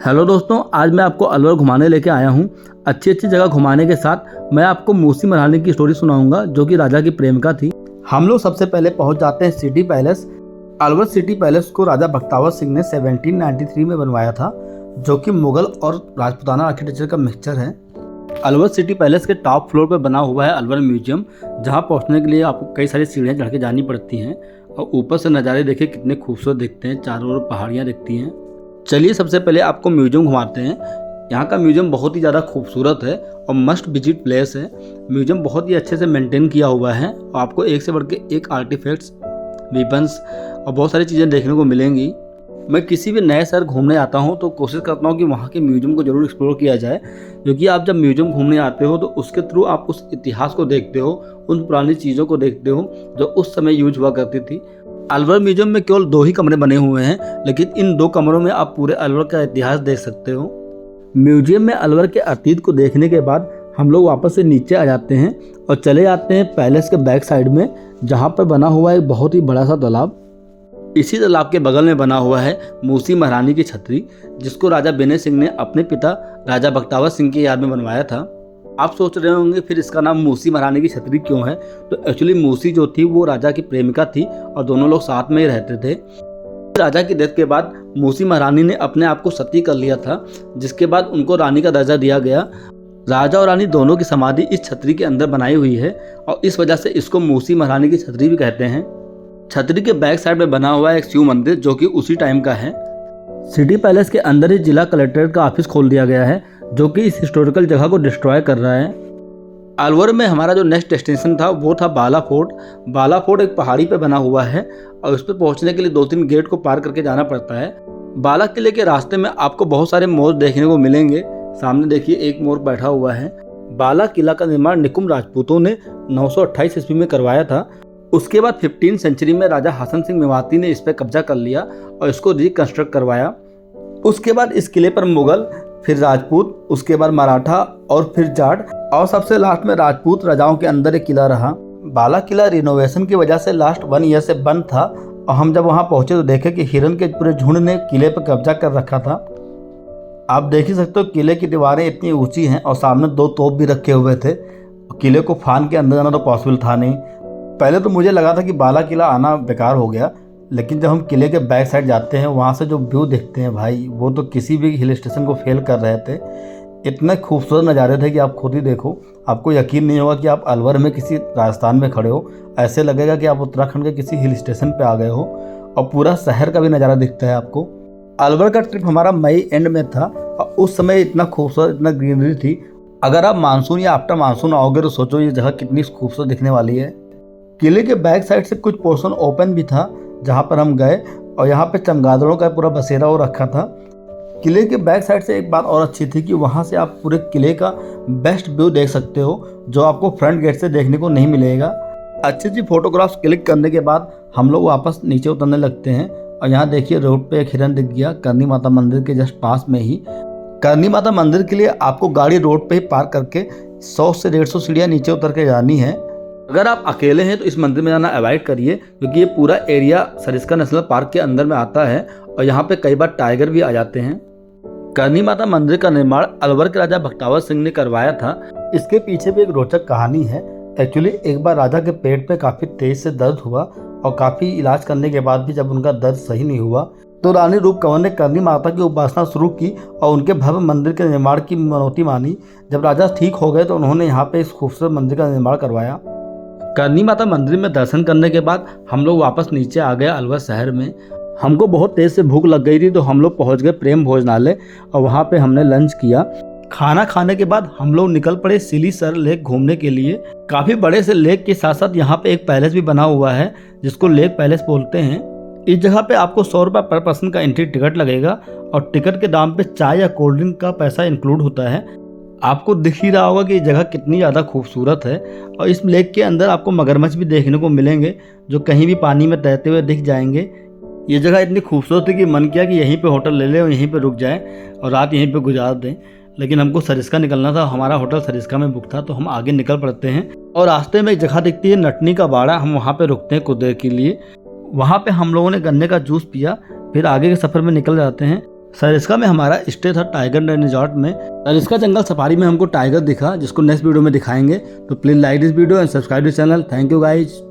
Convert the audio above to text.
Hello दोस्तों, आज मैं आपको अलवर घुमाने लेके आया हूँ। अच्छी अच्छी जगह घुमाने के साथ मैं आपको मूसी महारानी की स्टोरी सुनाऊंगा, जो कि राजा की प्रेमिका थी। हम लोग सबसे पहले पहुँच जाते हैं city palace. Alwar city palace को राजा बख्तावर सिंह ने 1793 में बनवाया था, जो कि मुगल और राजपूताना आर्किटेक्चर का मिक्सचर है। अलवर सिटी पैलेस के टॉप फ्लोर पर बना हुआ है अलवर म्यूजियम, जहाँ पहुँचने के लिए आपको कई सारी सीढ़ियाँ चढ़ के जानी पड़ती हैं और ऊपर से नज़ारे देखिए कितने खूबसूरत दिखते हैं, चारों ओर पहाड़ियाँ दिखती हैं। चलिए सबसे पहले आपको म्यूजियम घुमाते हैं। यहाँ का म्यूजियम बहुत ही ज़्यादा खूबसूरत है और मस्ट विजिट प्लेस है। म्यूजियम बहुत ही अच्छे से मेंटेन किया हुआ है और आपको एक से बढ़ के एक आर्टिफैक्ट्स, वेपन्स और बहुत सारी चीज़ें देखने को मिलेंगी। मैं किसी भी नए शहर घूमने आता हूँ तो कोशिश करता हूँ कि वहाँ के म्यूजियम को ज़रूर एक्सप्लोर किया जाए, क्योंकि आप जब म्यूजियम घूमने आते हो तो उसके थ्रू आप उस इतिहास को देखते हो, उन पुरानी चीज़ों को देखते हो जो उस समय यूज हुआ करती थी। अलवर म्यूजियम में केवल 2 ही कमरे बने हुए हैं, लेकिन इन 2 कमरों में आप पूरे अलवर का इतिहास देख सकते हो। म्यूजियम में अलवर के अतीत को देखने के बाद हम लोग वापस से नीचे आ जाते हैं और चले जाते हैं पैलेस के बैक साइड में, जहाँ पर बना हुआ है एक बहुत ही बड़ा सा तालाब। इसी तालाब के बगल में बना हुआ है मूसी महारानी की छतरी, जिसको राजा बेने सिंह ने अपने पिता राजा बख्तावर सिंह की याद में बनवाया था। आप सोच रहे होंगे फिर इसका नाम मूसी महारानी की छतरी क्यों है? तो एक्चुअली मूसी जो थी वो राजा की प्रेमिका थी और दोनों लोग साथ में ही रहते थे। राजा की डेथ के बाद मूसी महारानी ने अपने आप को सती कर लिया था, जिसके बाद उनको रानी का दर्जा दिया गया। राजा और रानी दोनों की समाधि इस छतरी के अंदर बनाई हुई है और इस वजह से इसको मूसी महारानी की छतरी भी कहते हैं। छतरी के बैक साइड में बना हुआ है एक शिव मंदिर, जो कि उसी टाइम का है। सिटी पैलेस के अंदर ही जिला कलेक्ट्रेट का ऑफिस खोल दिया गया है, जो कि इस हिस्टोरिकल जगह को डिस्ट्रॉय कर रहा है। अलवर में हमारा जो नेक्स्ट डेस्टिनेशन था वो था बाला फोर्ट। बाला फोर्ट एक पहाड़ी पे बना हुआ है और उस पर पहुंचने के लिए 2-3 गेट को पार करके जाना पड़ता है। बाला किले के रास्ते में आपको बहुत सारे मोर देखने को मिलेंगे। सामने देखिए एक मोर बैठा हुआ है। बाला किला का निर्माण निकुम राजपूतों ने 928 ईस्वी में करवाया था। उसके बाद 15वीं सेंचुरी में राजा हसन सिंह मेवाती ने इस पर कब्जा कर लिया और इसको रिकंस्ट्रक्ट करवाया। उसके बाद इस किले पर मुगल, फिर राजपूत, उसके बाद मराठा और फिर जाट और सबसे लास्ट में राजपूत राजाओं के अंदर एक किला रहा। बाला किला रिनोवेशन की वजह से लास्ट 1 ईयर से बंद था और हम जब वहां पहुंचे तो देखे कि हिरन के पूरे झुंड ने किले पर कब्जा कर रखा था। आप देख ही सकते हो किले की दीवारें इतनी ऊंची हैं और सामने 2 तोप भी रखे हुए थे। किले को फान के अंदर जाना तो पॉसिबल था नहीं। पहले तो मुझे लगा था कि बाला किला आना बेकार हो गया, लेकिन जब हम किले के बैक साइड जाते हैं वहाँ से जो व्यू देखते हैं भाई, वो तो किसी भी हिल स्टेशन को फेल कर रहे थे। इतने खूबसूरत नज़ारे थे कि आप खुद ही देखो, आपको यकीन नहीं होगा कि आप अलवर में किसी राजस्थान में खड़े हो। ऐसे लगेगा कि आप उत्तराखंड के किसी हिल स्टेशन पे आ गए हो और पूरा शहर का भी नज़ारा दिखता है आपको। अलवर का ट्रिप हमारा मई एंड में था और उस समय इतना खूबसूरत, इतना ग्रीनरी थी। अगर आप मानसून या आफ्टर मानसून आओगे तो सोचो ये जगह कितनी खूबसूरत दिखने वाली है। किले के बैक साइड से कुछ पोर्शन ओपन भी था जहाँ पर हम गए और यहाँ पे चमगादड़ों का पूरा बसेरा हो रखा था। किले के बैक साइड से एक बात और अच्छी थी कि वहाँ से आप पूरे किले का बेस्ट व्यू देख सकते हो, जो आपको फ्रंट गेट से देखने को नहीं मिलेगा। अच्छी फोटोग्राफ्स क्लिक करने के बाद हम लोग वापस नीचे उतरने लगते हैं और यहाँ देखिए रोड पे एक हिरन दिख गया करनी माता मंदिर के जस्ट पास में ही। करनी माता मंदिर के लिए आपको गाड़ी रोड पे ही पार्क करके 100 से 150 सीढ़ियाँ नीचे उतर के जानी है। अगर आप अकेले हैं तो इस मंदिर में जाना अवॉइड करिए, क्योंकि ये पूरा एरिया सरिस्का नेशनल पार्क के अंदर में आता है और यहाँ पे कई बार टाइगर भी आ जाते हैं। करनी माता मंदिर का निर्माण अलवर के राजा बख्तावर सिंह ने करवाया था। इसके पीछे भी एक रोचक कहानी है। एक्चुअली एक बार राजा के पेट में काफ़ी तेज से दर्द हुआ और काफ़ी इलाज करने के बाद भी जब उनका दर्द सही नहीं हुआ तो रानी रूप कंवर ने करनी माता की उपासना शुरू की और उनके भव्य मंदिर के निर्माण की मनौती मानी। जब राजा ठीक हो गए तो उन्होंने यहाँ पे इस खूबसूरत मंदिर का निर्माण करवाया। करनी माता मंदिर में दर्शन करने के बाद हम लोग वापस नीचे आ गए अलवर शहर में। हमको बहुत तेज़ से भूख लग गई थी तो हम लोग पहुंच गए प्रेम भोजनालय और वहां पे हमने लंच किया। खाना खाने के बाद हम लोग निकल पड़े सिलीसर लेक घूमने के लिए। काफ़ी बड़े से लेक के साथ साथ यहाँ पे एक पैलेस भी बना हुआ है, जिसको लेक पैलेस बोलते हैं। इस जगह पे आपको 100 रुपये पर पर्सन का एंट्री टिकट लगेगा और टिकट के दाम पे चाय या कोल्ड ड्रिंक का पैसा इंक्लूड होता है। आपको दिख ही रहा होगा कि ये जगह कितनी ज़्यादा खूबसूरत है और इस लेक के अंदर आपको मगरमच्छ भी देखने को मिलेंगे, जो कहीं भी पानी में तैरते हुए दिख जाएंगे। ये जगह इतनी खूबसूरत थी कि मन किया कि यहीं पे होटल ले लें और यहीं पे रुक जाएं और रात यहीं पे गुजार दें, लेकिन हमको सरिस्का निकलना था। हमारा होटल सरिस्का में बुक था तो हम आगे निकल पड़ते हैं और रास्ते में एक जगह दिखती है नटनी का बाड़ा। हम वहाँ पर रुकते हैं कुछ देर के लिए। वहाँ पर हम लोगों ने गन्ने का जूस पिया, फिर आगे के सफ़र में निकल जाते हैं। सरिस्का में हमारा स्टे था टाइगर रिजॉर्ट में। सरिस्का जंगल सफारी में हमको टाइगर दिखा, जिसको नेक्स्ट वीडियो में दिखाएंगे। तो please like this video and subscribe this channel. Thank you guys.